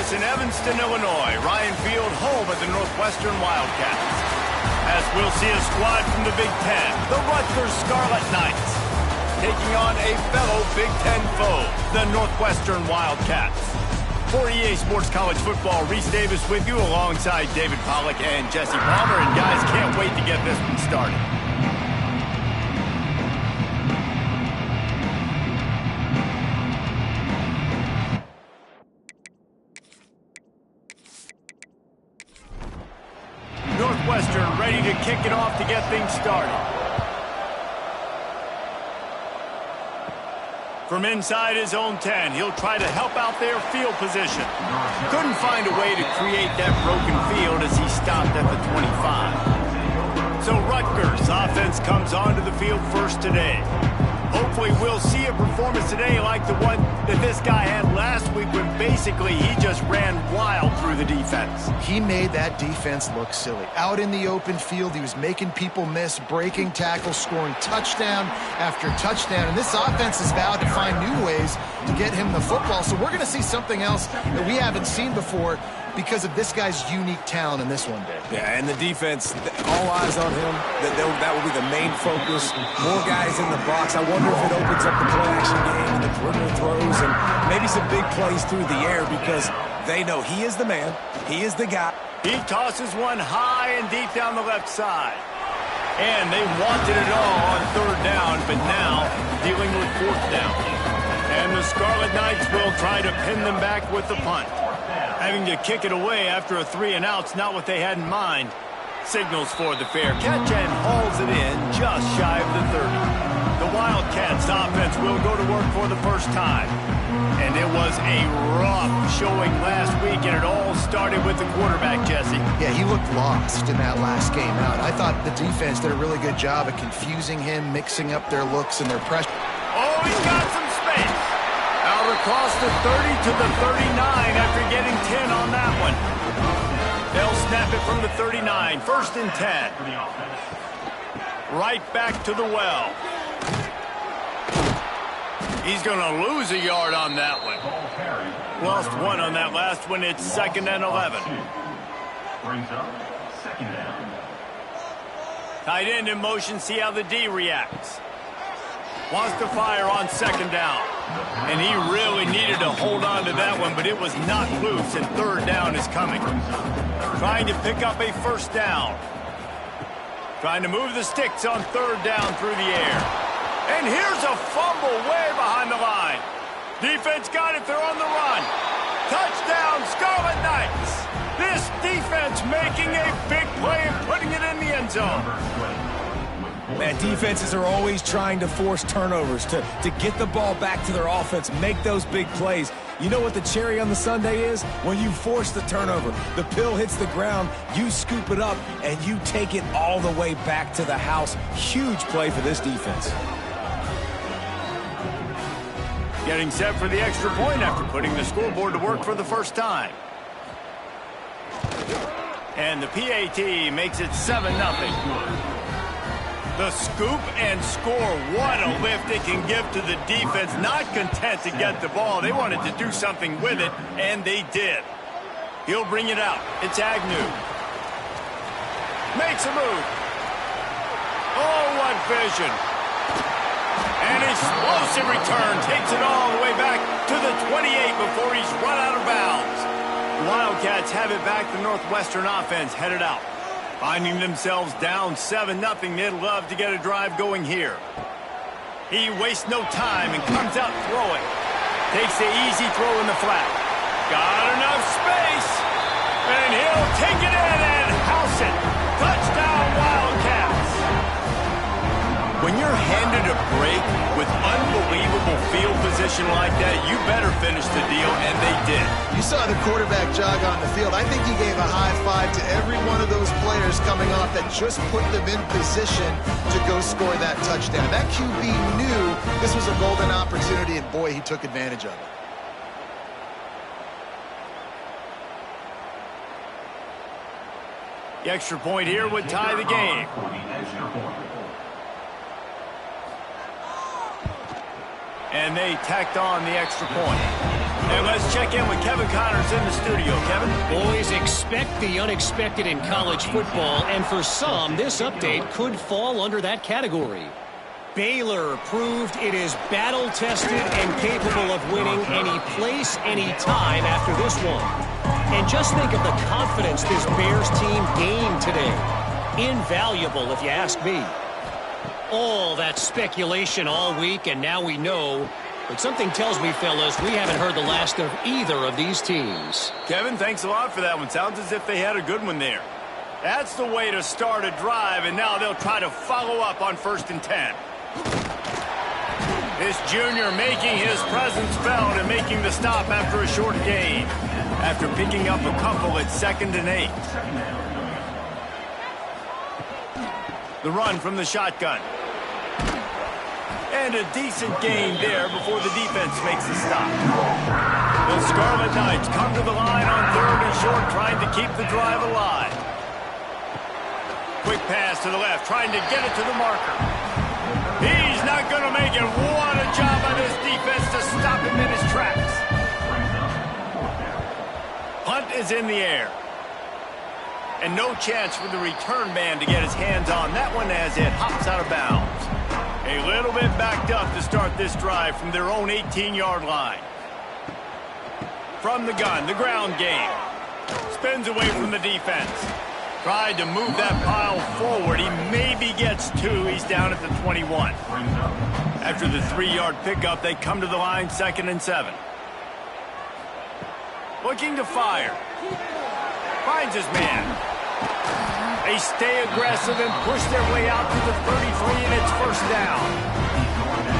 campus in Evanston, Illinois. Ryan Field home at the Northwestern Wildcats. As we'll see a squad from the Big Ten, the Rutgers Scarlet Knights, taking on a fellow Big Ten foe, the Northwestern Wildcats. For EA Sports College Football, Reese Davis with you alongside David Pollack and Jesse Palmer. And guys, can't wait to get this one started. Northwestern ready to kick it off to get things started. From inside his own 10, he'll try to help out their field position. Couldn't find a way to create that broken field as he stopped at the 25. So Rutgers offense comes onto the field first today. Hopefully we'll see a performance today like the one that this guy had last week when basically he just ran wild through the defense. He made that defense look silly. Out in the open field, he was making people miss, breaking tackles, scoring touchdown after touchdown. And this offense has vowed to find new ways to get him the football. So we're going to see something else that we haven't seen before because of this guy's unique talent in this one, Dave. Yeah, and the defense, all eyes on him. That will be the main focus. More guys in the box. I wonder if it opens up the play-action game and the perimeter throws and maybe some big plays through the air because they know he is the man. He is the guy. He tosses one high and deep down the left side. And they wanted it all on third down, but now dealing with fourth down. And the Scarlet Knights will try to pin them back with the punt. Having to kick it away after a 3-and-out's not what they had in mind. Signals for the fair catch and hauls it in just shy of the 30. The Wildcats offense will go to work for the first time. And it was a rough showing last week, and it all started with the quarterback, Jesse. Yeah, he looked lost in that last game out. I thought the defense did a really good job of confusing him, mixing up their looks and their pressure. Oh, he's got some space. Out across the 30 to the 39 after getting 10 on that one. They'll snap it from the 39. First and 10. Right back to the well. He's going to lose a yard on that one. Lost one on that last one. It's 2nd and 11. Brings up 2nd down. Tight end in motion. See how the D reacts. Wants to fire on 2nd down. And he really needed to hold on to that one, but it was not loose, and 3rd down is coming. Trying to pick up a 1st down. Trying to move the sticks on 3rd down through the air. And here's a fumble way behind the line. Defense got it. They're on the run. Touchdown, Scarlet Knights. This defense making a big play and putting it in the end zone. Man, defenses are always trying to force turnovers, to get the ball back to their offense, make those big plays. You know what the cherry on the sundae is? When you force the turnover, the pill hits the ground, you scoop it up, and you take it all the way back to the house. Huge play for this defense. Getting set for the extra point after putting the scoreboard to work for the first time. And the PAT makes it 7-0. The scoop and score. What a lift it can give to the defense. Not content to get the ball. They wanted to do something with it, and they did. He'll bring it out. It's Agnew. Makes a move. Oh, what vision. An explosive return. Takes it all the way back to the 28 before he's run out of bounds. The Wildcats have it back. The Northwestern offense headed out. Finding themselves down 7-0, they'd love to get a drive going here. He wastes no time and comes out throwing. Takes the easy throw in the flat. Got enough space. And he'll take it in and house it. Touchdown, Wildcats. When you're handed a break with unbelievable field position like that, you better finish the deal, and they did. You saw the quarterback jog on the field. I think he gave a high five to every one of those players coming off that just put them in position to go score that touchdown. That QB knew this was a golden opportunity, and boy, he took advantage of it. The extra point here would tie the game. And they tacked on the extra point. And let's check in with Kevin Connors in the studio. Kevin? Boys, expect the unexpected in college football, and for some, this update could fall under that category. Baylor proved it is battle-tested and capable of winning any place, any time after this one. And just think of the confidence this Bears team gained today. Invaluable, if you ask me. All that speculation all week, and now we know. But something tells me, fellas, we haven't heard the last of either of these teams. Kevin, thanks a lot for that one. Sounds as if they had a good one there. That's the way to start a drive, and now they'll try to follow up on 1st and 10. This junior making his presence felt and making the stop after a short gain. After picking up a couple at 2nd and 8. The run from the shotgun. And a decent gain there before the defense makes the stop. The Scarlet Knights come to the line on 3rd and short, trying to keep the drive alive. Quick pass to the left, trying to get it to the marker. He's not going to make it. What a job by this defense to stop him in his tracks. Punt is in the air. And no chance for the return man to get his hands on that one as it hops out of bounds. A little bit backed up to start this drive from their own 18-yard line. From the gun, the ground game. Spins away from the defense. Tried to move that pile forward. He maybe gets 2. He's down at the 21. After the 3-yard pickup, they come to the line 2nd and 7. Looking to fire. Finds his man. They stay aggressive and push their way out to the 33, and it's 1st down.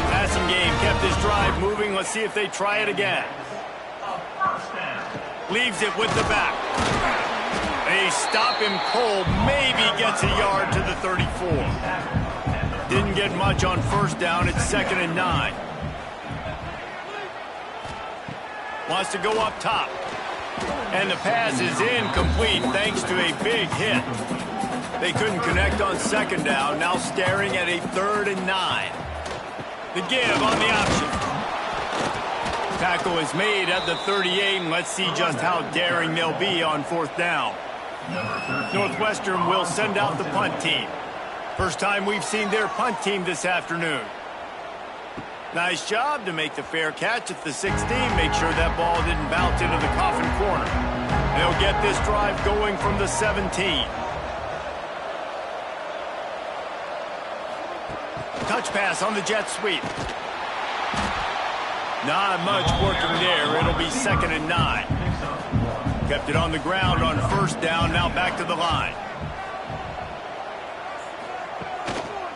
Passing game kept this drive moving. Let's see if they try it again. Leaves it with the back. They stop him cold. Maybe gets a yard to the 34. Didn't get much on 1st down. It's 2nd and 9. Wants to go up top. And the pass is incomplete thanks to a big hit. They couldn't connect on 2nd down. Now staring at a 3rd and 9. The give on the option. Tackle is made at the 38, and let's see just how daring they'll be on 4th down. Northwestern will send out the punt team. First time we've seen their punt team this afternoon. Nice job to make the fair catch at the 16. Make sure that ball didn't bounce into the coffin corner. They'll get this drive going from the 17. Touch pass on the jet sweep. Not much working there. It'll be 2nd and 9. Kept it on the ground on 1st down. Now back to the line.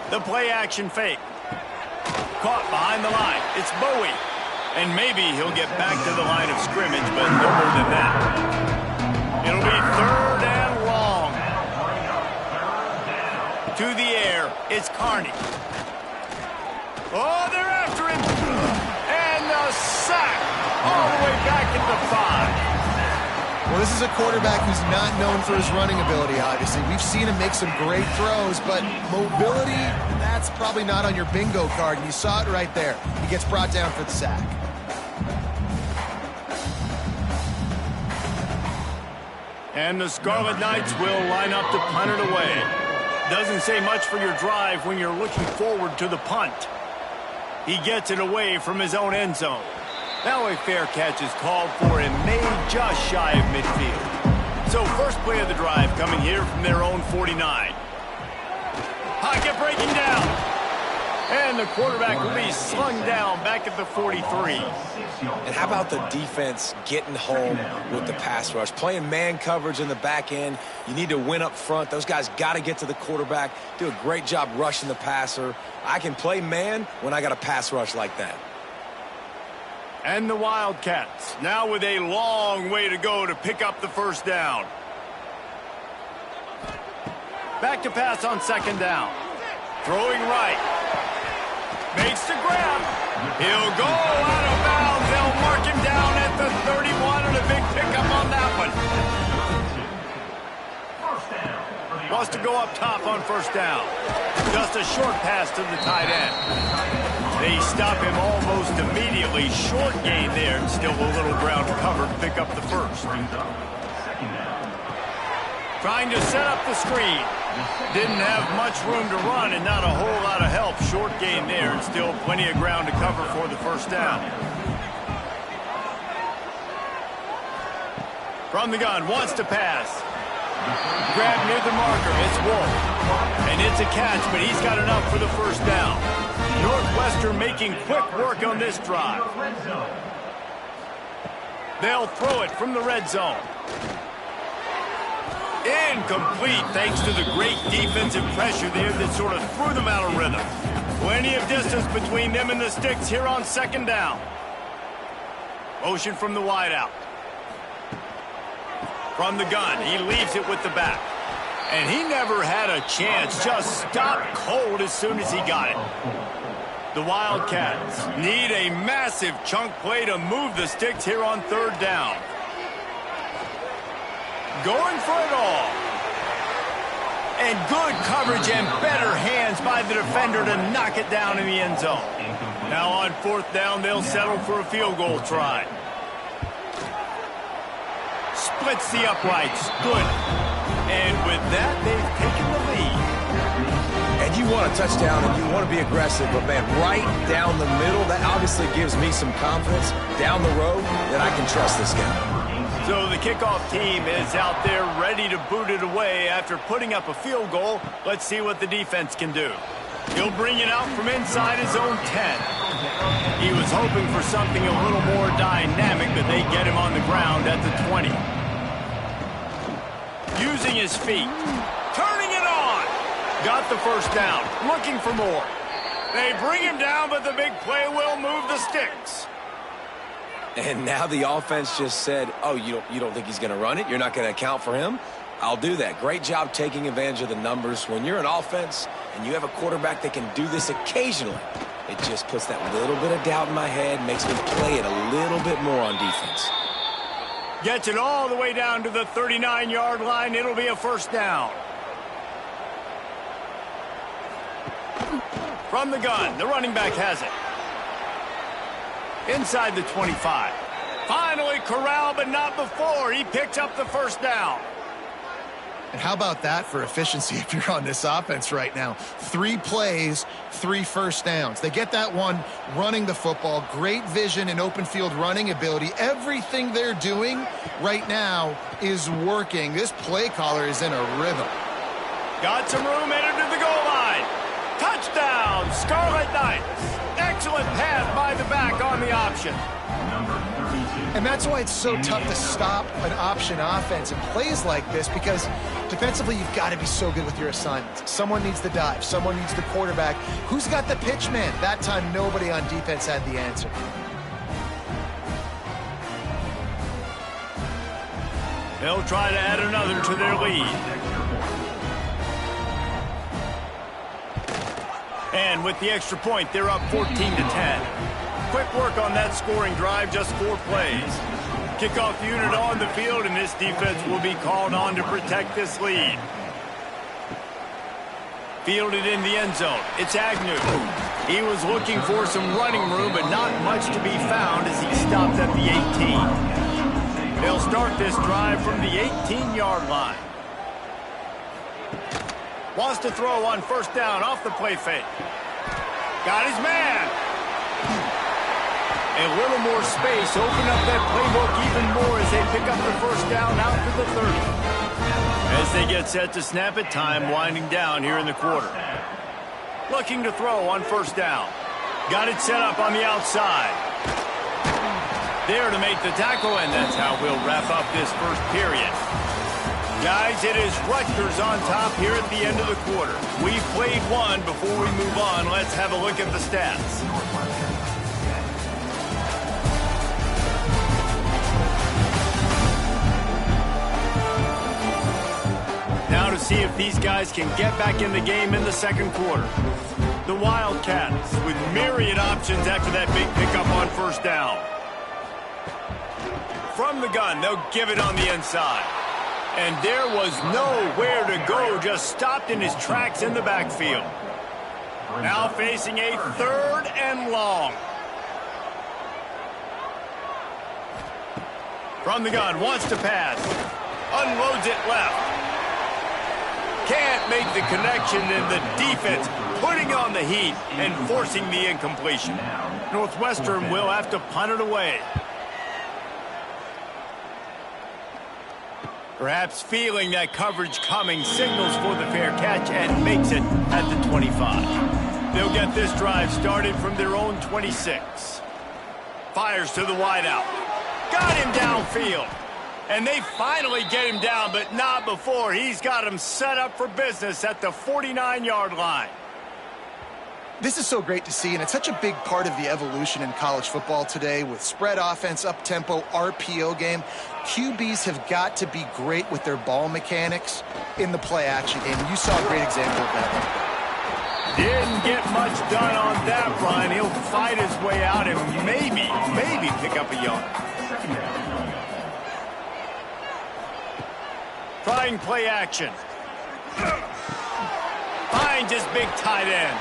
The play action fake. Caught behind the line. It's Bowie. And maybe he'll get back to the line of scrimmage, but no more than that. It'll be 3rd and long. To the air. It's Carney. Oh, they're after him. And the sack. All the way back at the 5. Well, this is a quarterback who's not known for his running ability, obviously. We've seen him make some great throws, but mobility, that's probably not on your bingo card, and you saw it right there. He gets brought down for the sack. And the Scarlet Knights will line up to punt it away. Doesn't say much for your drive when you're looking forward to the punt. He gets it away from his own end zone. Now a fair catch is called for and made just shy of midfield. So first play of the drive coming here from their own 49. Pocket breaking down. And the quarterback will be slung down back at the 43. And how about the defense getting home with the pass rush? Playing man coverage in the back end. You need to win up front. Those guys got to get to the quarterback. Do a great job rushing the passer. I can play man when I got a pass rush like that. And the Wildcats now with a long way to go to pick up the 1st down. Back to pass on 2nd down. Throwing right. Makes the grab. He'll go out of bounds. They'll mark him down at the 31 and a big pickup on that one. Wants to go up top on first down. Just a short pass to the tight end. They stop him almost immediately. Short gain there, and still a little ground to cover to pick up the first. Trying to set up the screen. Didn't have much room to run and not a whole lot of help. Short gain there, and still plenty of ground to cover for the first down. From the gun, wants to pass. Grab near the marker, it's Wolf. And it's a catch, but he's got enough for the first down. Northwestern making quick work on this drive. They'll throw it from the red zone. Incomplete, thanks to the great defensive pressure there that sort of threw them out of rhythm. Plenty of distance between them and the sticks here on second down. Motion from the wideout. From the gun, he leaves it with the back. And he never had a chance, just stopped cold as soon as he got it. The Wildcats need a massive chunk play to move the sticks here on third down. Going for it all. And good coverage and better hands by the defender to knock it down in the end zone. Now on fourth down, they'll settle for a field goal try. Splits the uprights. Good. And with that, they've taken the lead. And you want a touchdown and you want to be aggressive, but man, right down the middle, that obviously gives me some confidence down the road that I can trust this guy. So the kickoff team is out there ready to boot it away after putting up a field goal. Let's see what the defense can do. He'll bring it out from inside his own 10. He was hoping for something a little more dynamic, but they get him on the ground at the 20. Using his feet. Turning it on. Got the first down. Looking for more. They bring him down, but the big play will move the sticks. And now the offense just said, oh, you don't think he's going to run it? You're not going to account for him? I'll do that. Great job taking advantage of the numbers. When you're an offense and you have a quarterback that can do this occasionally, it just puts that little bit of doubt in my head, makes me play it a little bit more on defense. Gets it all the way down to the 39-yard line. It'll be a first down. From the gun, the running back has it. Inside the 25. Finally corralled, but not before. He picks up the first down. And how about that for efficiency if you're on this offense right now? 3 plays, 3 first downs. They get that one running the football. Great vision and open field running ability. Everything they're doing right now is working. This play caller is in a rhythm. Got some room, entered to the goal line. Touchdown, Scarlet Knights. Excellent pass by the back on the option. And that's why it's so tough to stop an option offense and plays like this, because defensively you've got to be so good with your assignments. Someone needs the dive. Someone needs the quarterback. Who's got the pitch man? That time nobody on defense had the answer. They'll try to add another to their lead. And with the extra point, they're up 14-10. Quick work on that scoring drive, just 4 plays. Kickoff unit on the field, and this defense will be called on to protect this lead. Fielded in the end zone. It's Agnew. He was looking for some running room, but not much to be found as he stopped at the 18. They'll start this drive from the 18-yard line. Wants to throw on first down off the play fake. Got his man. A little more space. Open up that playbook even more as they pick up the first down out to the 30. As they get set to snap it, time winding down here in the quarter. Looking to throw on first down. Got it set up on the outside. There to make the tackle, and that's how we'll wrap up this first period. Guys, it is Rutgers on top here at the end of the quarter. We've played one. Before we move on, let's have a look at the stats. Now to see if these guys can get back in the game in the second quarter. The Wildcats with myriad options after that big pickup on first down. From the gun, they'll give it on the inside. And there was nowhere to go, just stopped in his tracks in the backfield. Now facing a 3rd and long. From the gun, wants to pass. Unloads it left. Can't make the connection, and the defense putting on the heat and forcing the incompletion. Northwestern will have to punt it away. Perhaps feeling that coverage coming, signals for the fair catch and makes it at the 25. They'll get this drive started from their own 26. Fires to the wideout. Got him downfield. And they finally get him down, but not before. He's got him set up for business at the 49-yard line. This is so great to see, and it's such a big part of the evolution in college football today with spread offense, up-tempo, RPO game. QBs have got to be great with their ball mechanics in the play-action game. You saw a great example of that. Didn't get much done on that run. He'll fight his way out and maybe pick up a yard. Trying play action. Finds his big tight end.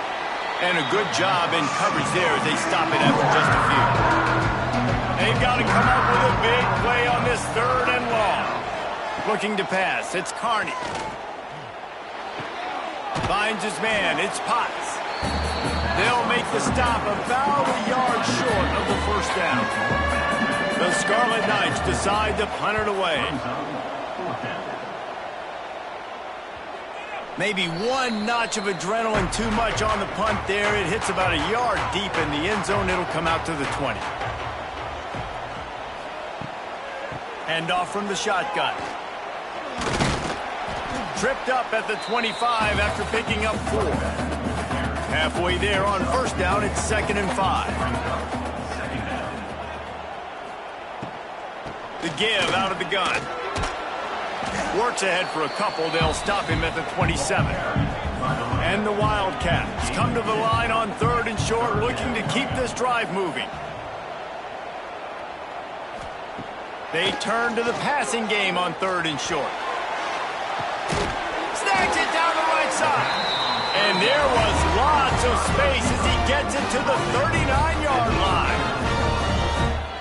And a good job in coverage there as they stop it after just a few. They've got to come up with a big play on this 3rd and long. Looking to pass. It's Carney. Finds his man. It's Potts. They'll make the stop about a yard short of the 1st down. The Scarlet Knights decide to punt it away. Maybe one notch of adrenaline too much on the punt there. It hits about a yard deep in the end zone. It'll come out to the 20. Hand off from the shotgun. Tripped up at the 25 after picking up 4. Halfway there on 1st down, it's 2nd and 5. The give out of the gun. Works ahead for a couple. They'll stop him at the 27. And the Wildcats come to the line on 3rd and short, looking to keep this drive moving. They turn to the passing game on 3rd and short. Snags it down the right side. And there was lots of space as he gets it to the 39-yard line.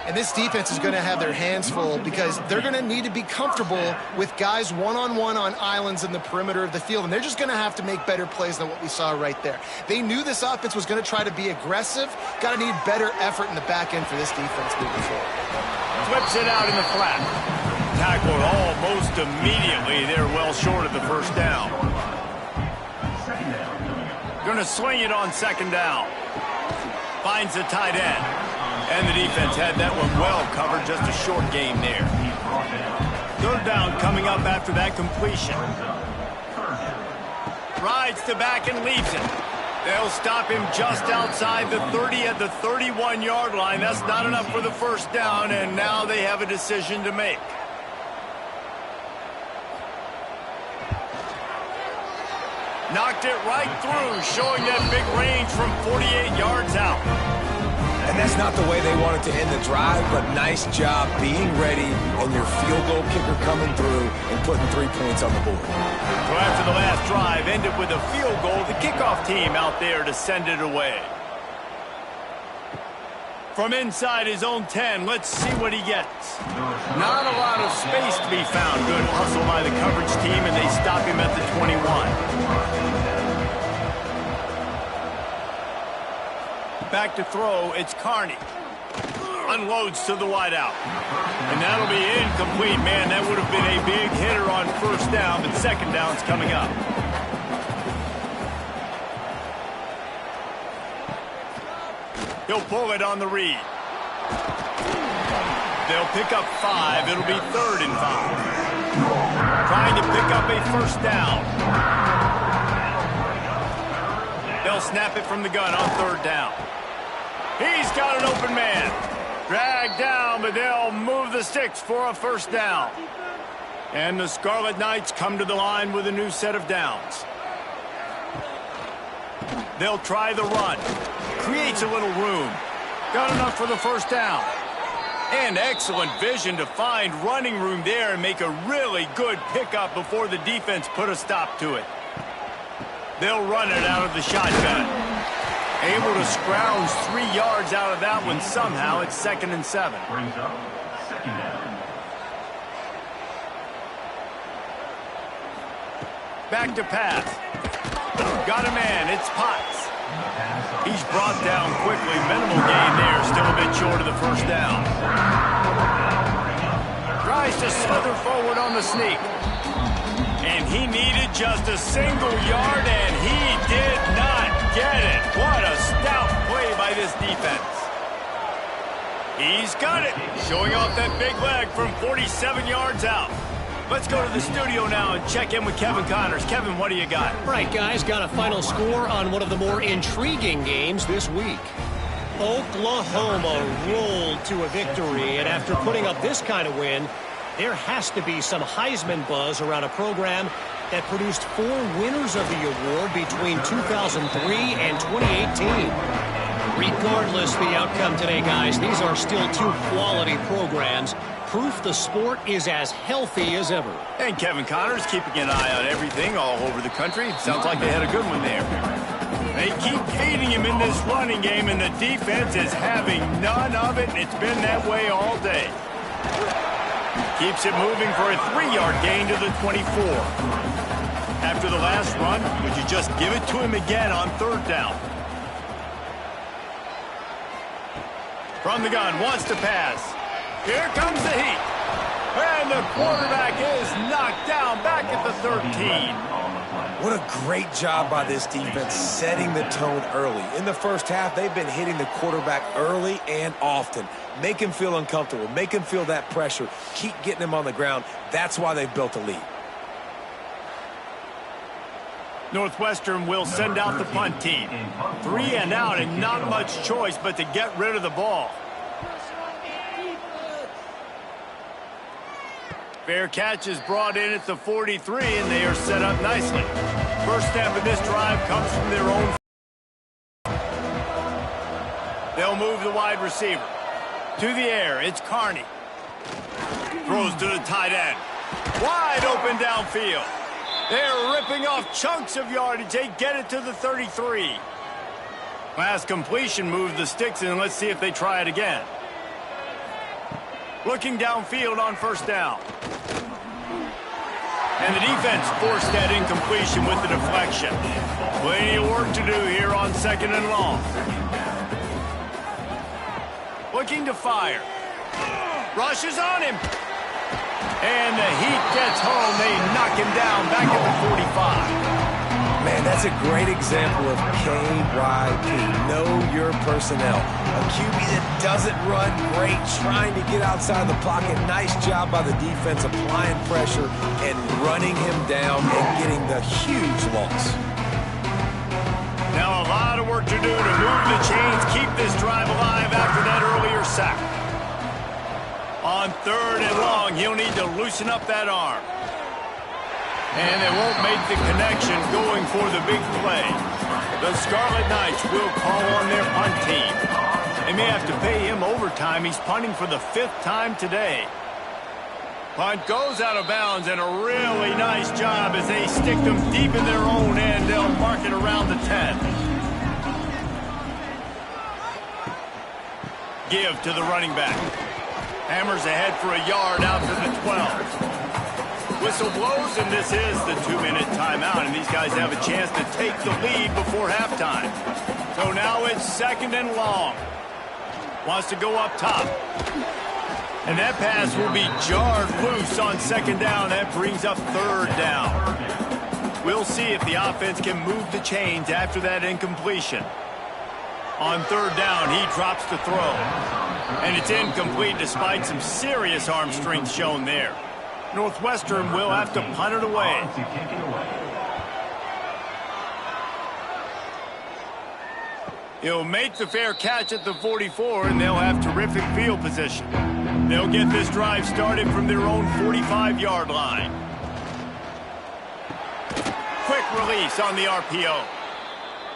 And this defense is going to have their hands full because they're going to need to be comfortable with guys one-on-one on islands in the perimeter of the field. And they're just going to have to make better plays than what we saw right there. They knew this offense was going to try to be aggressive. Got to need better effort in the back end for this defense moving forward. Flips it out in the flat. Tackled almost immediately. They're well short of the 1st down. Going to swing it on 2nd down. Finds the tight end. And the defense had that one well covered. Just a short game there. 3rd down coming up after that completion. Rides to back and leaves it. They'll stop him just outside the 30 at the 31-yard line. That's not enough for the 1st down, and now they have a decision to make. Knocked it right through, showing that big range from 48 yards out. And that's not the way they wanted to end the drive, but nice job being ready and your field goal kicker coming through and putting 3 points on the board. So after the last drive ended with a field goal, the kickoff team out there to send it away. From inside his own 10, let's see what he gets. Not a lot of space to be found. Good hustle by the coverage team, and they stop him at the 21. Back to throw, it's Carney. Unloads to the wideout. And that'll be incomplete. Man, that would have been a big hitter on 1st down, but 2nd down's coming up. He'll pull it on the read. They'll pick up 5. It'll be 3rd and 5. Trying to pick up a 1st down. They'll snap it from the gun on 3rd down. He's got an open man. Dragged down, but they'll move the sticks for a 1st down. And the Scarlet Knights come to the line with a new set of downs. They'll try the run. Creates a little room. Got enough for the 1st down. And excellent vision to find running room there and make a really good pickup before the defense put a stop to it. They'll run it out of the shotgun. Able to scrounge 3 yards out of that one somehow. It's 2nd and 7. Brings up 2nd down. Back to pass. Got a man. It's Potts. He's brought down quickly. Minimal gain there. Still a bit short of the first down. Tries to slither forward on the sneak. And he needed just a single yard, and he did not get it. What a stout play by this defense. He's got it. Showing off that big leg from 47 yards out. Let's go to the studio now and check in with Kevin Connors. Kevin, what do you got? All right, guys, got a final score on one of the more intriguing games this week. Oklahoma rolled to a victory, and after putting up this kind of win, there has to be some Heisman buzz around a program that produced 4 winners of the award between 2003 and 2018. Regardless the outcome today, guys, these are still 2 quality programs. Proof the sport is as healthy as ever. And Kevin Connors keeping an eye on everything all over the country. Sounds like they had a good one there. They keep feeding him in this running game, and the defense is having none of it, and it's been that way all day. Keeps it moving for a 3-yard gain to the 24. After the last run, would you just give it to him again on 3rd down? From the gun, wants to pass. Here comes the heat. And the quarterback is knocked down back at the 13. What a great job by this defense setting the tone early. In the first half, they've been hitting the quarterback early and often. Make him feel uncomfortable. Make him feel that pressure. Keep getting him on the ground. That's why they've built a lead. Northwestern will send out the punt team. 3 and out, and not much choice but to get rid of the ball. Fair catch is brought in at the 43, and they are set up nicely. First step in this drive comes from their own. They'll move the wide receiver. To the air, it's Carney. Throws to the tight end. Wide open downfield. They're ripping off chunks of yardage. They get it to the 33. Last completion moved the sticks in. Let's see if they try it again. Looking downfield on 1st down. And the defense forced that incompletion with the deflection. Plenty of work to do here on 2nd and long. Looking to fire. Rushes on him. And the heat gets home. They knock him down back at the 45. Man, that's a great example of KYP. Know your personnel. A QB that doesn't run great, trying to get outside the pocket. Nice job by the defense applying pressure and running him down and getting the huge loss. Now a lot of work to do to move the chains, keep this drive alive after that earlier sack. On 3rd and long, he'll need to loosen up that arm. And they won't make the connection going for the big play. The Scarlet Knights will call on their punt team. They may have to pay him overtime. He's punting for the 5th time today. Punt goes out of bounds, and a really nice job as they stick them deep in their own end. They'll mark it around the 10. Give to the running back. Hammers ahead for a yard out to the 12. Whistle blows, and this is the 2-minute timeout, and these guys have a chance to take the lead before halftime. So now it's 2nd and long. Wants to go up top. And that pass will be jarred loose on 2nd down. That brings up 3rd down. We'll see if the offense can move the chains after that incompletion. On 3rd down, he drops the throw. And it's incomplete despite some serious arm strength shown there. Northwestern will have to punt it away. He'll make the fair catch at the 44, and they'll have terrific field position. They'll get this drive started from their own 45-yard line. Quick release on the RPO.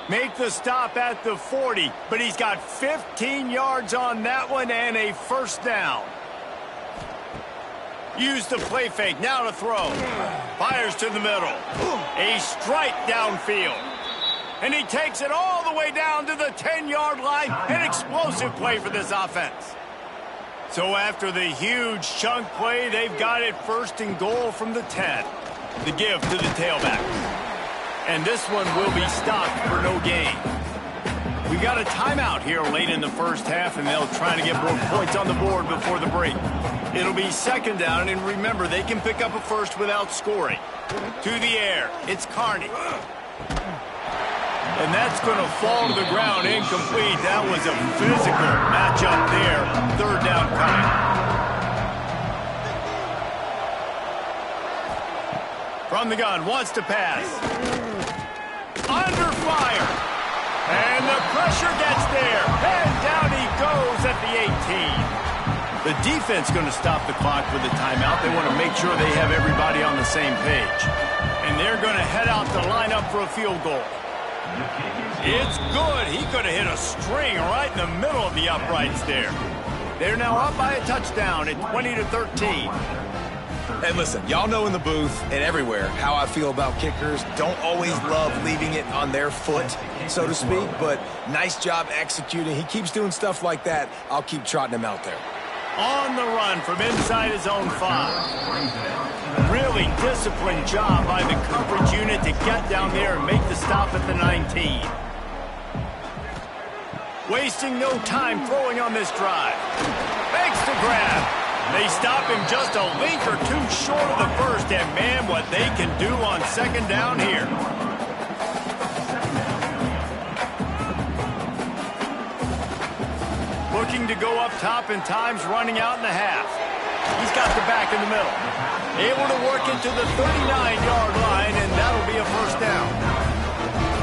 Make the stop at the 40, but he's got 15 yards on that one and a first down. Use the play fake, now to throw. Fires to the middle. A strike downfield. And he takes it all the way down to the 10-yard line. An explosive play for this offense. So after the huge chunk play, they've got it first and goal from the 10. The give to the tailback. And this one will be stopped for no gain. We got a timeout here late in the first half, and they'll try to get more points on the board before the break. It'll be second down, and remember, they can pick up a first without scoring. To the air, it's Carney. And that's going to fall to the ground incomplete. That was a physical matchup there. Third down coming. From the gun, wants to pass. Under fire. And the pressure gets there. And down he goes at the 18. The defense going to stop the clock with a timeout. They want to make sure they have everybody on the same page. And they're going to head out to line up for a field goal. It's good. He could have hit a string right in the middle of the uprights there. They're now up by a touchdown at 20-13. Hey, listen, y'all know in the booth and everywhere how I feel about kickers. Don't always love leaving it on their foot, so to speak, but nice job executing. He keeps doing stuff like that. I'll keep trotting him out there. On the run from inside his own 5. Really disciplined job by the coverage unit to get down there and make the stop at the 19. Wasting no time throwing on this drive. Makes the grab. They stop him just a link or two short of the first, and man, what they can do on second down here. Looking to go up top, and time's running out in the half. He's got the back in the middle. Able to work into the 39-yard line, and that'll be a first down.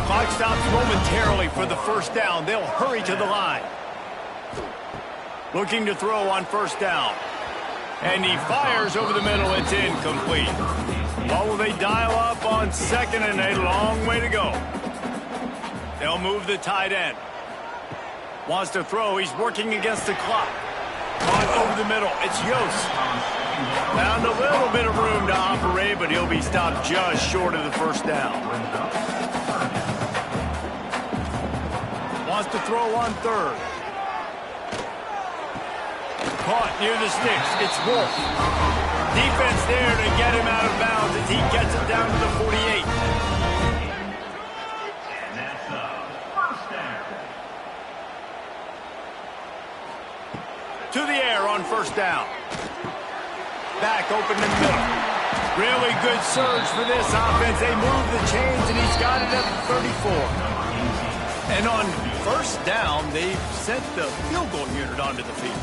Clock stops momentarily for the first down. They'll hurry to the line. Looking to throw on first down. And he fires over the middle. It's incomplete. What will they dial up on second, and a long way to go. They'll move the tight end. Wants to throw. He's working against the clock. Caught over the middle. It's Yost. Found a little bit of room to operate, but he'll be stopped just short of the first down. Wants to throw on third. Caught near the sticks. It's Wolf. Defense there to get him out of bounds as he gets it down to the 48. And that's a first down. To the air on first down. Back open in the middle. Really good surge for this offense. They move the chains, and he's got it at the 34. And on first down, they've sent the field goal unit onto the field.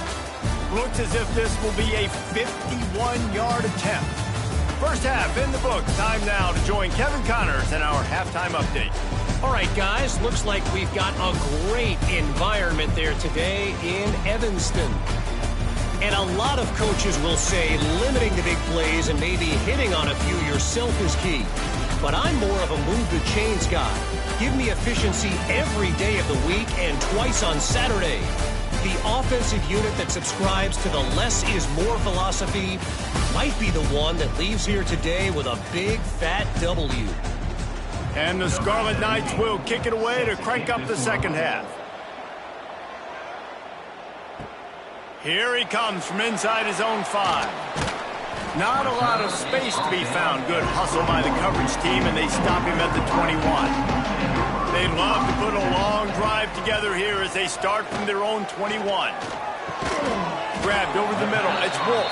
Looks as if this will be a 51-yard attempt. First half in the books. Time now to join Kevin Connors in our halftime update. All right, guys, looks like we've got a great environment there today in Evanston. And a lot of coaches will say limiting the big plays and maybe hitting on a few yourself is key. But I'm more of a move the chains guy. Give me efficiency every day of the week and twice on Saturday. The offensive unit that subscribes to the less is more philosophy might be the one that leaves here today with a big fat W. And the Scarlet Knights will kick it away to crank up the second half. Here he comes from inside his own 5. Not a lot of space to be found. Good hustle by the coverage team, and they stop him at the 21. They'd love to put a long drive together here as they start from their own 21. Grabbed over the middle. It's Wolf.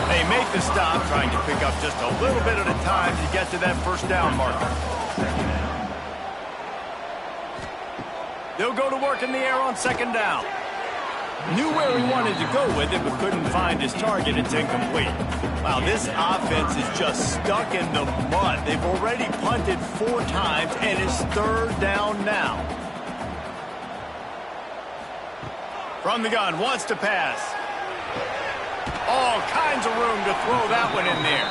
They make the stop, trying to pick up just a little bit at a time to get to that first down marker. They'll go to work in the air on second down. Knew where he wanted to go with it, but couldn't find his target. It's incomplete. Wow, this offense is just stuck in the mud. They've already punted 4 times, and it's third down now. From the gun, wants to pass. All kinds of room to throw that one in there.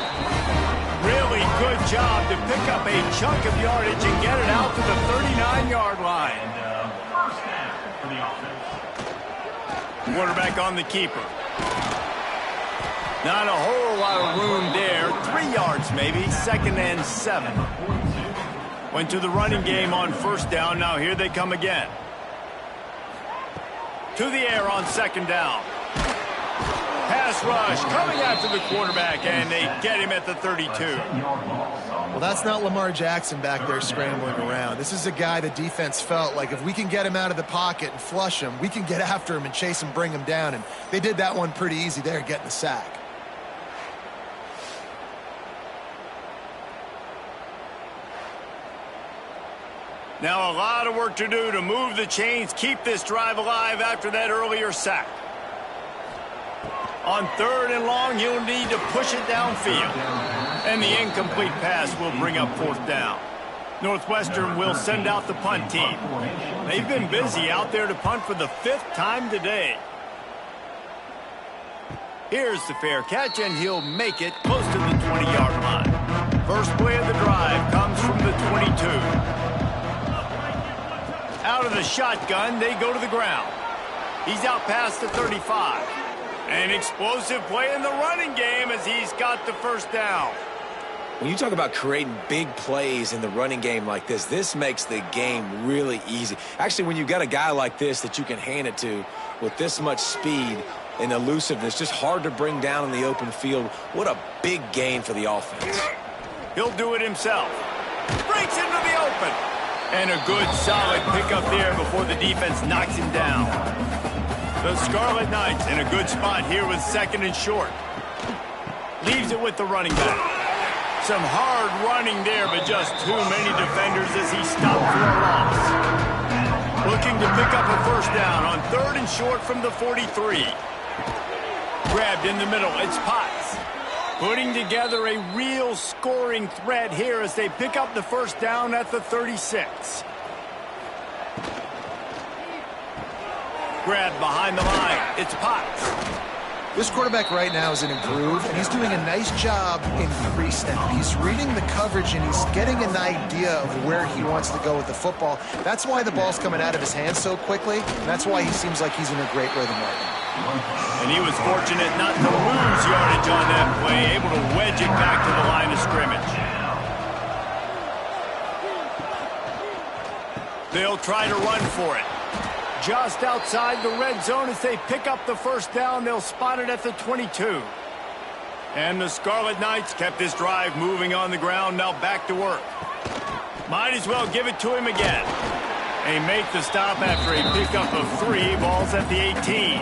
Really good job to pick up a chunk of yardage and get it out to the 39-yard line. And first down for the offense. Quarterback on the keeper. Not a whole lot of room there. 3 yards maybe. 2nd and 7. Went to the running game on first down. Now here they come again. To the air on 2nd down. Pass rush coming after the quarterback, and they get him at the 32. Well, that's not Lamar Jackson back there scrambling around. This is a guy the defense felt like if we can get him out of the pocket and flush him, we can get after him and chase him, bring him down. And they did that one pretty easy there, getting the sack. Now a lot of work to do to move the chains, keep this drive alive after that earlier sack. On 3rd and long, he'll need to push it downfield. And the incomplete pass will bring up 4th down. Northwestern will send out the punt team. They've been busy out there to punt for the 5th time today. Here's the fair catch, and he'll make it close to the 20-yard line. First play of the drive comes from the 22. Out of the shotgun, they go to the ground. He's out past the 35. An explosive play in the running game as he's got the first down. When you talk about creating big plays in the running game like this makes the game really easy. Actually, when you've got a guy like this that you can hand it to with this much speed and elusiveness, just hard to bring down in the open field. What a big gain for the offense. He'll do it himself. Breaks into the open. And a good, solid pickup there before the defense knocks him down. The Scarlet Knights in a good spot here with 2nd and short. Leaves it with the running back. Some hard running there, but just too many defenders as he stopped for a loss. Looking to pick up a first down on 3rd and short from the 43. Grabbed in the middle, it's Potts. Putting together a real scoring threat here as they pick up the first down at the 36. Grabbed behind the line. It's Potts. This quarterback right now is in a groove, and he's doing a nice job in pre-snap. He's reading the coverage, and he's getting an idea of where he wants to go with the football. That's why the ball's coming out of his hands so quickly, and that's why he seems like he's in a great rhythm right now. And he was fortunate not to lose yardage on that play, able to wedge it back to the line of scrimmage. They'll try to run for it. Just outside the red zone as they pick up the first down. They'll spot it at the 22. And the Scarlet Knights kept this drive moving on the ground. Now back to work. Might as well give it to him again. They make the stop after a pickup of 3. Ball's at the 18.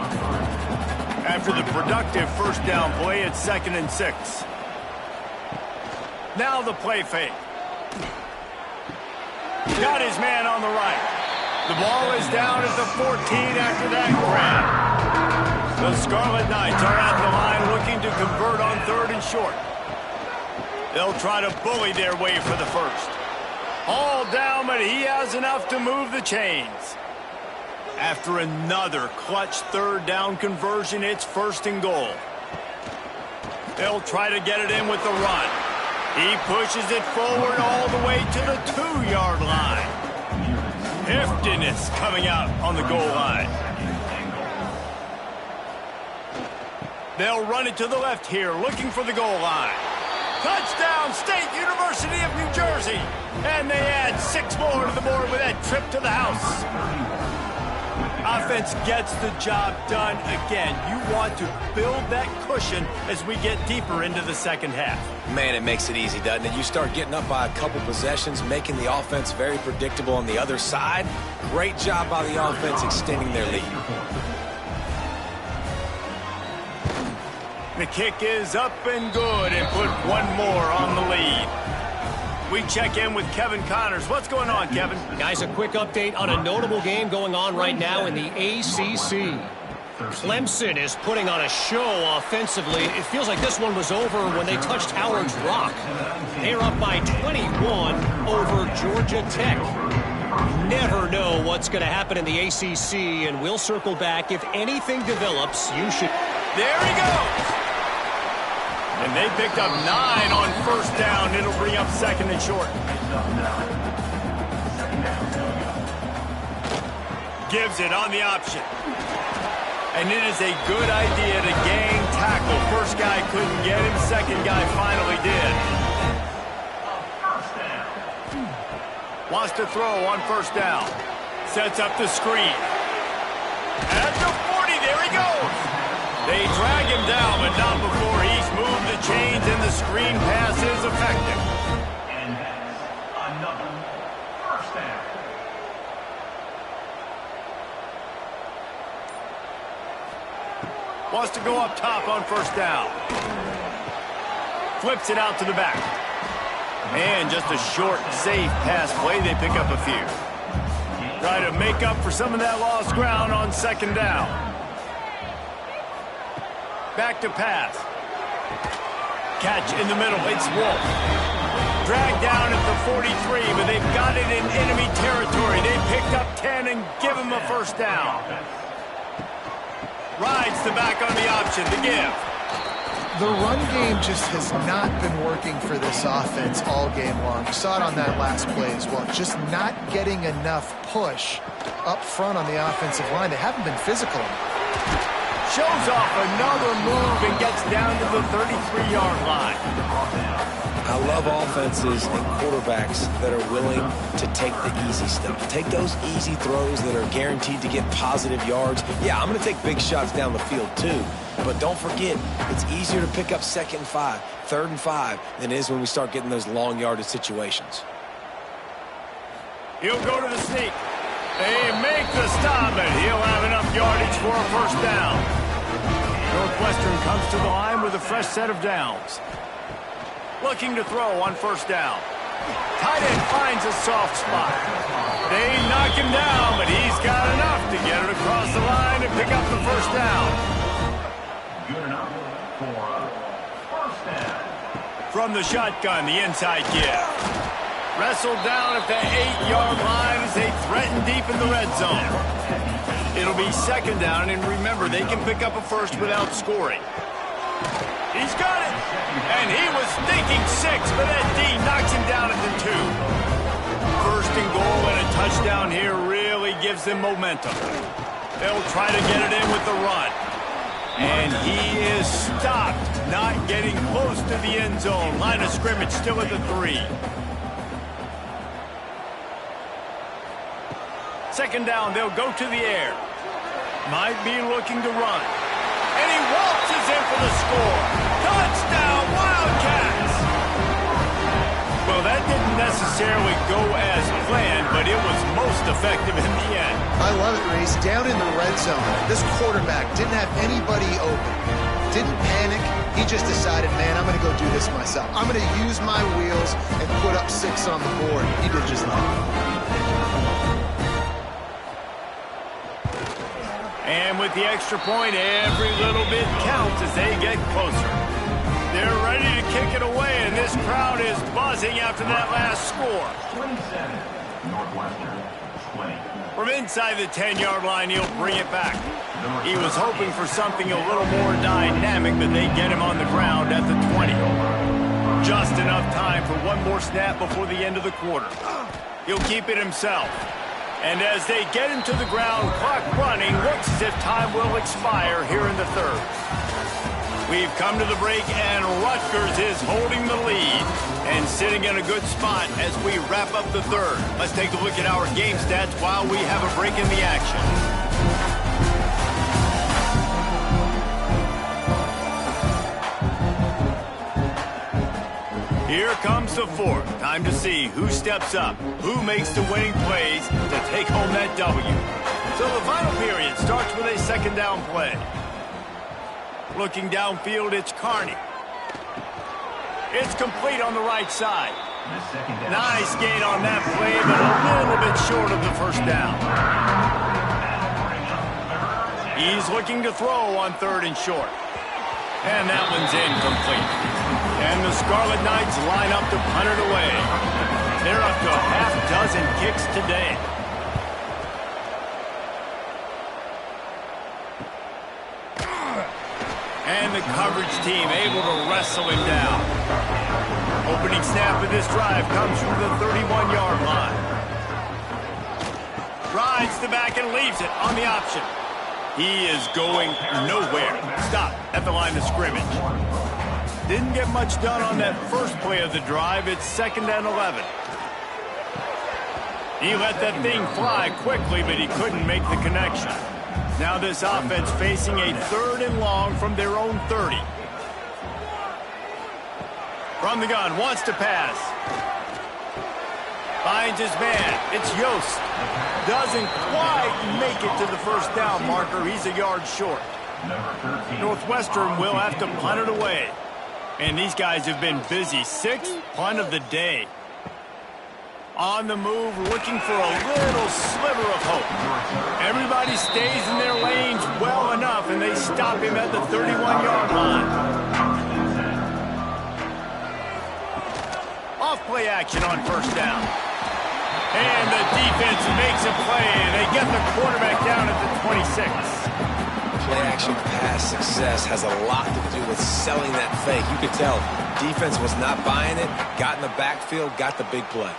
After the productive first down play, it's 2nd and 6. Now the play fake. Got his man on the right. The ball is down at the 14 after that grab. The Scarlet Knights are at the line looking to convert on 3rd and short. They'll try to bully their way for the first. All down, but he has enough to move the chains. After another clutch 3rd down conversion, it's 1st and goal. They'll try to get it in with the run. He pushes it forward all the way to the 2-yard line. Heftiness coming out on the goal line. They'll run it to the left here, looking for the goal line. Touchdown, State University of New Jersey. And they add 6 more to the board with that trip to the house. Offense gets the job done again. You want to build that cushion as we get deeper into the second half. Man, it makes it easy, doesn't it? You start getting up by a couple possessions, making the offense very predictable on the other side. Great job by the offense extending their lead. The kick is up and good and put 1 more on the lead. We check in with Kevin Connors. What's going on, Kevin? Guys, a quick update on a notable game going on right now in the ACC. Clemson is putting on a show offensively. It feels like this one was over when they touched Howard's Rock. They're up by 21 over Georgia Tech. Never know what's going to happen in the ACC, and we'll circle back. If anything develops, you should... There he goes! And They picked up 9 on first down. It'll bring up second and short. Gives it on the option. And it is a good idea to gang tackle. First guy couldn't get him. Second guy finally did. Wants to throw on first down. Sets up the screen. At the 40, there he goes. They drag him down, but not before he's moved the chains and the screen pass is effective. And that's another first down. Wants to go up top on first down. Flips it out to the back. And just a short, safe pass play. They pick up a few. Try to make up for some of that lost ground on second down. Back to pass. Catch in the middle. It's Wolf. Dragged down at the 43, but they've got it in enemy territory. They picked up 10 and give him a first down. Rides the back on the option to give. The run game just has not been working for this offense all game long. You saw it on that last play as well. Just not getting enough push up front on the offensive line. They haven't been physical enough. Shows off another move and gets down to the 33-yard line. I love offenses and quarterbacks that are willing to take the easy stuff. Take those easy throws that are guaranteed to get positive yards. Yeah, I'm going to take big shots down the field too. But don't forget, it's easier to pick up 2nd and 5, 3rd and 5 than it is when we start getting those long yardage situations. He'll go to the sneak. They make the stop, and he'll have enough yardage for a first down. Northwestern comes to the line with a fresh set of downs. Looking to throw on first down. Tight end finds a soft spot. They knock him down, but he's got enough to get it across the line and pick up the first down. Good enough for a first down. From the shotgun, the inside give. Wrestled down at the 8-yard line as they threaten deep in the red zone. It'll be second down, and remember, they can pick up a first without scoring. He's got it! And he was thinking 6, but that D knocks him down at the 2. First and goal and a touchdown here really gives them momentum. They'll try to get it in with the run. And he is stopped, not getting close to the end zone. Line of scrimmage still at the 3. Second down, they'll go to the air. Might be looking to run. And he waltzes in for the score. Touchdown, Wildcats! Well, that didn't necessarily go as planned, but it was most effective in the end. I love it, Reese. Down in the red zone, this quarterback didn't have anybody open. Didn't panic. He just decided, man, I'm going to go do this myself. I'm going to use my wheels and put up 6 on the board. He did just that. And with the extra point, every little bit counts as they get closer. They're ready to kick it away, and this crowd is buzzing after that last score. 27, Northwestern, 20. From inside the 10-yard line, he'll bring it back. He was hoping for something a little more dynamic, but they get him on the ground at the 20. Just enough time for one more snap before the end of the quarter. He'll keep it himself. And as they get him to the ground, clock running, looks as if time will expire here in the third. We've come to the break, and Rutgers is holding the lead and sitting in a good spot as we wrap up the third. Let's take a look at our game stats while we have a break in the action. Here comes the fourth. Time to see who steps up, who makes the winning plays to take home that W. So the final period starts with a second down play. Looking downfield, it's Carney. It's complete on the right side. Nice gain on that play, but a little bit short of the first down. He's looking to throw on third and short. And that one's incomplete. And the Scarlet Knights line up to punt it away. They're up to a half-dozen kicks today. And And the coverage team able to wrestle him down. Opening snap of this drive comes from the 31-yard line. Rides the back and leaves it on the option. He is going nowhere. Stop at the line of scrimmage. Didn't get much done on that first play of the drive. It's 2nd and 11. He let that thing fly quickly, but he couldn't make the connection. Now this offense facing a 3rd and long from their own 30. From the gun, wants to pass. Finds his man. It's Yost. Doesn't quite make it to the first down marker. He's a yard short. Northwestern will have to punt it away. And these guys have been busy. 6th punt of the day. On the move, looking for a little sliver of hope. Everybody stays in their lanes well enough, and they stop him at the 31-yard line. Off-play action on first down. And the defense makes a play. They get the quarterback down at the 26. Play-action pass success has a lot to do with selling that fake. You could tell defense was not buying it, got in the backfield, got the big play.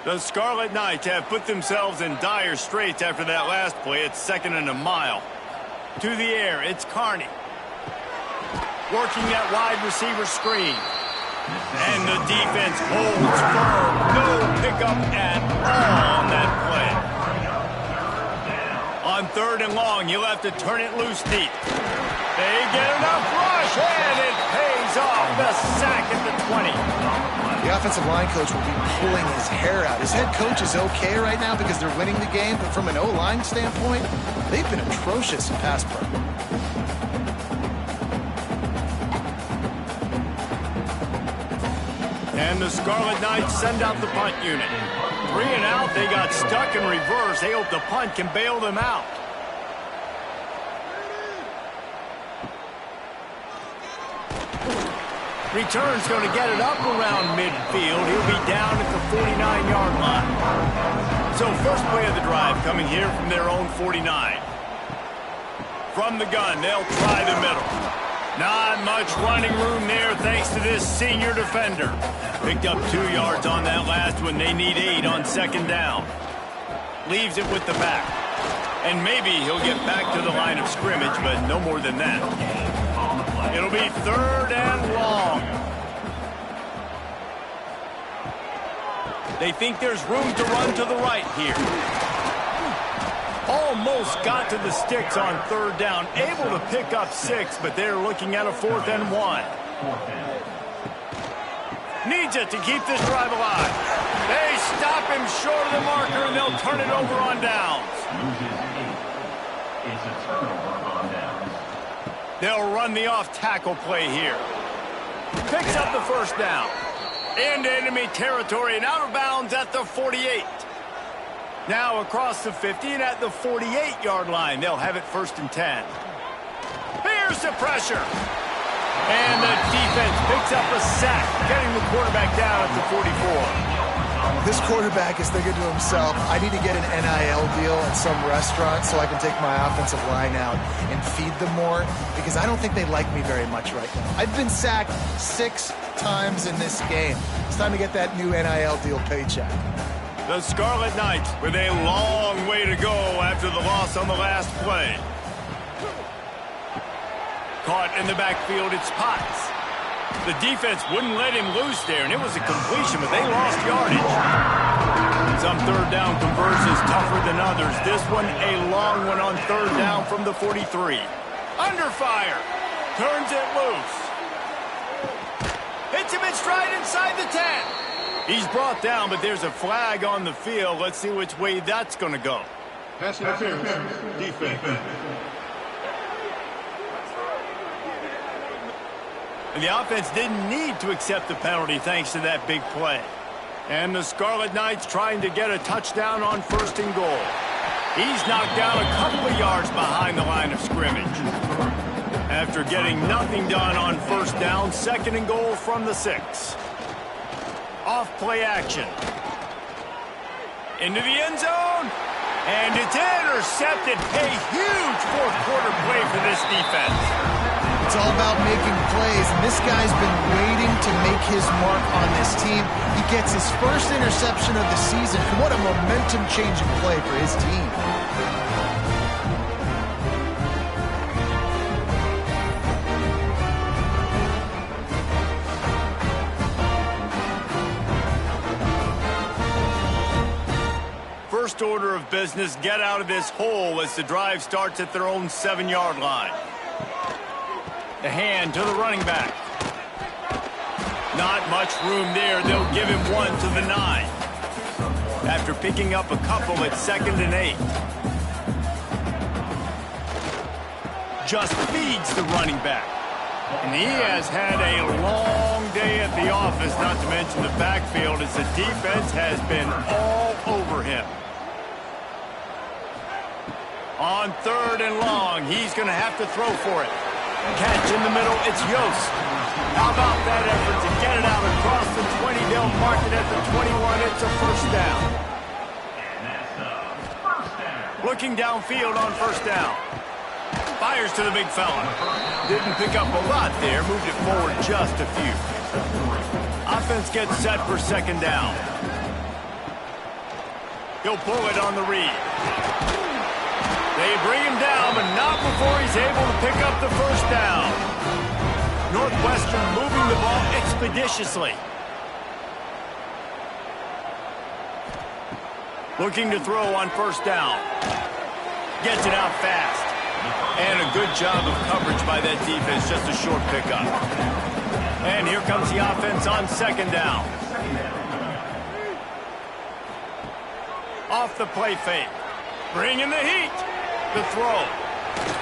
The Scarlet Knights have put themselves in dire straits after that last play. It's 2nd and a mile. To the air, it's Carney. Working that wide receiver screen. And the defense holds firm. No pickup at all on that play. On 3rd and long, you'll have to turn it loose deep. They get enough rush, and it pays off. The sack at the 20. The offensive line coach will be pulling his hair out. His head coach is okay right now because they're winning the game, but from an O-line standpoint, they've been atrocious in pass pro. And the Scarlet Knights send out the punt unit. 3 and out, they got stuck in reverse. They hope the punt can bail them out. Return's going to get it up around midfield. He'll be down at the 49-yard line. So first play of the drive coming here from their own 49. From the gun, they'll try the middle. Not much running room there thanks to this senior defender. Picked up 2 yards on that last one. They need 8 on 2nd down. Leaves it with the back. And maybe he'll get back to the line of scrimmage, but no more than that. It'll be 3rd and long. They think there's room to run to the right here. Almost got to the sticks on 3rd down. Able to pick up 6, but they're looking at a 4th and 1. Needs it to keep this drive alive. They stop him short of the marker, and they'll turn it over on downs. It's a turnover on downs. They'll run the off-tackle play here. Picks up the first down. Into enemy territory and out of bounds at the 48. Now across the 50 and at the 48-yard line. They'll have it 1st and 10. Here's the pressure. And the defense picks up a sack, getting the quarterback down at the 44. This quarterback is thinking to himself, I need to get an NIL deal at some restaurant so I can take my offensive line out and feed them more, because I don't think they like me very much right now. I've been sacked 6 times in this game. It's time to get that new NIL deal paycheck. The Scarlet Knights with a long way to go after the loss on the last play. Caught in the backfield, it's Potts. The defense wouldn't let him loose there, and it was a completion, but they lost yardage. Some 3rd down conversions tougher than others. This one, a long one on 3rd down from the 43. Under fire. Turns it loose. Hits him in stride inside the 10. He's brought down, but there's a flag on the field. Let's see which way that's going to go. Pass interference. Defense. And the offense didn't need to accept the penalty thanks to that big play. And the Scarlet Knights trying to get a touchdown on 1st and goal. He's knocked down a couple of yards behind the line of scrimmage. After getting nothing done on 1st down, 2nd and goal from the 6. Off play action. Into the end zone. And it's intercepted. A huge fourth quarter play for this defense. It's all about making plays, and this guy's been waiting to make his mark on this team. He gets his first interception of the season. What a momentum-changing play for his team. First order of business, get out of this hole as the drive starts at their own 7-yard line. The hand to the running back. Not much room there. They'll give him one to the 9. After picking up a couple at 2nd and 8. Just feeds the running back. And he has had a long day at the office, not to mention the backfield, as the defense has been all over him. On 3rd and long, he's going to have to throw for it. Catch in the middle, it's Yost. How about that effort to get it out across the 20? They'll mark it at the 21. It's a first down. Looking downfield on first down. Fires to the big fella. Didn't pick up a lot there, moved it forward just a few. Offense gets set for 2nd down. He'll pull it on the read. They bring him down, but not before he's able to pick up the first down. Northwestern moving the ball expeditiously. Looking to throw on first down. Gets it out fast. And a good job of coverage by that defense, just a short pickup. And here comes the offense on 2nd down. Off the play fake. Bringing the heat. The throw.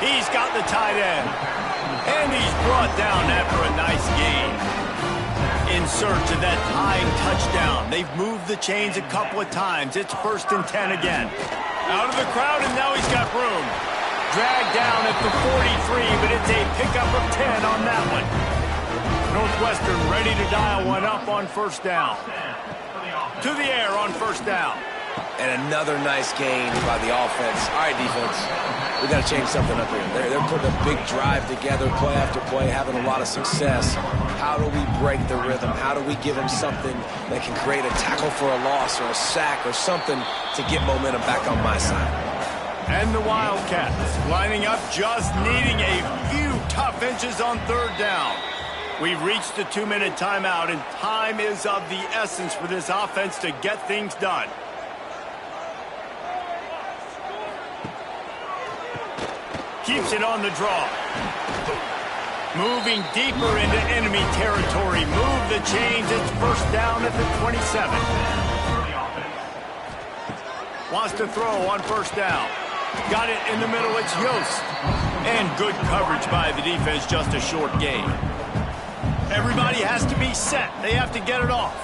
He's got the tight end. And he's brought down after a nice gain. In search of that tying touchdown. They've moved the chains a couple of times. It's 1st and 10 again. Out of the crowd, and now he's got room. Dragged down at the 43, but it's a pickup of 10 on that one. Northwestern ready to dial one up on first down. To the air on first down. And another nice gain by the offense. All right, defense, we got to change something up here. They're putting a big drive together, play after play, having a lot of success. How do we break the rhythm? How do we give them something that can create a tackle for a loss or a sack or something to get momentum back on my side? And the Wildcats lining up, just needing a few tough inches on 3rd down. We've reached the 2-minute timeout, and time is of the essence for this offense to get things done. Keeps it on the draw. Moving deeper into enemy territory. Move the chains. It's first down at the 27. Wants to throw on first down. Got it in the middle. It's Yost. And good coverage by the defense. Just a short gain. Everybody has to be set. They have to get it off.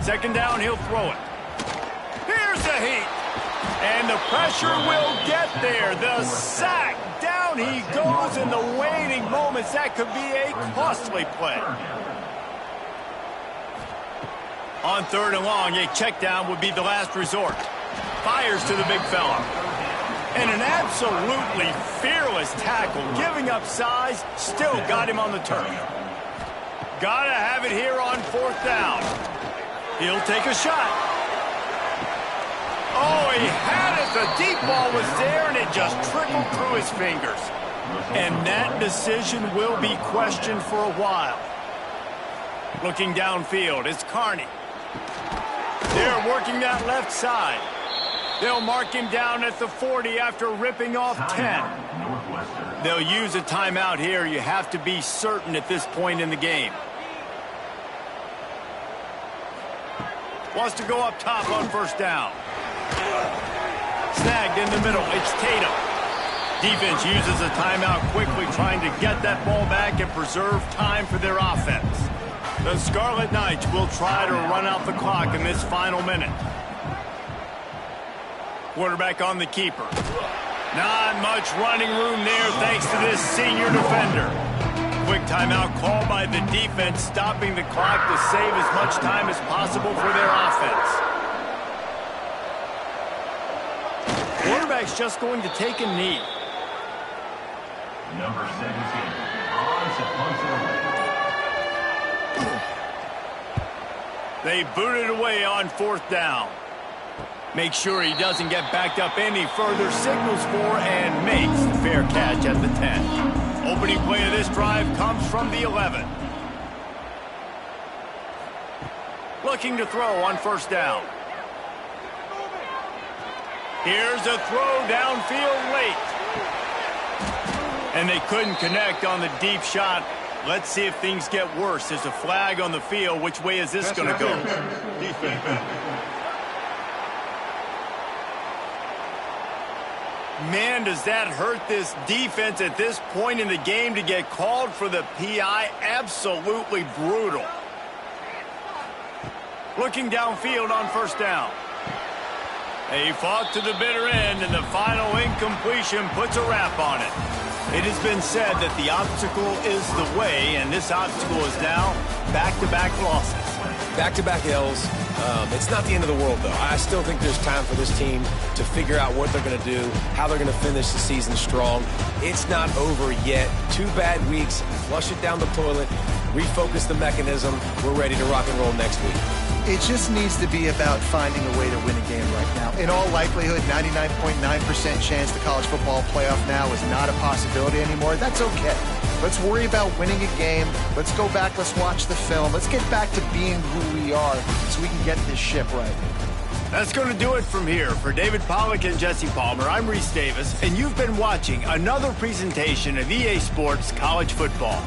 2nd down, he'll throw it. Here's the heat. And the pressure will get there. The sack. Down he goes in the waning moments. That could be a costly play. On 3rd and long, a check down would be the last resort. Fires to the big fella. And an absolutely fearless tackle. Giving up size, still got him on the turf. Gotta have it here on 4th down. He'll take a shot. Oh, he had it. The deep ball was there, and it just trickled through his fingers. And that decision will be questioned for a while. Looking downfield, it's Carney. They're working that left side. They'll mark him down at the 40 after ripping off 10. They'll use a timeout here. You have to be certain at this point in the game. Wants to go up top on first down. Snagged in the middle. It's Tatum. Defense uses a timeout quickly, trying to get that ball back and preserve time for their offense. The Scarlet Knights will try to run out the clock in this final minute. Quarterback on the keeper. Not much running room there thanks to this senior defender. Quick timeout called by the defense, stopping the clock to save as much time as possible for their offense. quarterback's just going to take a knee. Number 17. On to punt it away. They boot it away on 4th down. Make sure he doesn't get backed up any further, signals for and makes the fair catch at the 10. Opening play of this drive comes from the 11. Looking to throw on 1st down. Here's a throw downfield late. And they couldn't connect on the deep shot. Let's see if things get worse. There's a flag on the field. Which way is this going to go? Defense. Man, does that hurt this defense at this point in the game to get called for the PI? Absolutely brutal. Looking downfield on 1st down. They fought to the bitter end, and the final incompletion puts a wrap on it. It has been said that the obstacle is the way, and this obstacle is now back-to-back losses. Back-to-back L's. It's not the end of the world, though. I still think there's time for this team to figure out what they're going to do, how they're going to finish the season strong. It's not over yet. 2 bad weeks. Flush it down the toilet. Refocus the mechanism. We're ready to rock and roll next week. It just needs to be about finding a way to win a game right now. In all likelihood, 99.9% chance the college football playoff now is not a possibility anymore. That's okay. Let's worry about winning a game. Let's go back. Let's watch the film. Let's get back to being who we are so we can get this ship right. That's going to do it from here. For David Pollack and Jesse Palmer, I'm Reese Davis, and you've been watching another presentation of EA Sports College Football.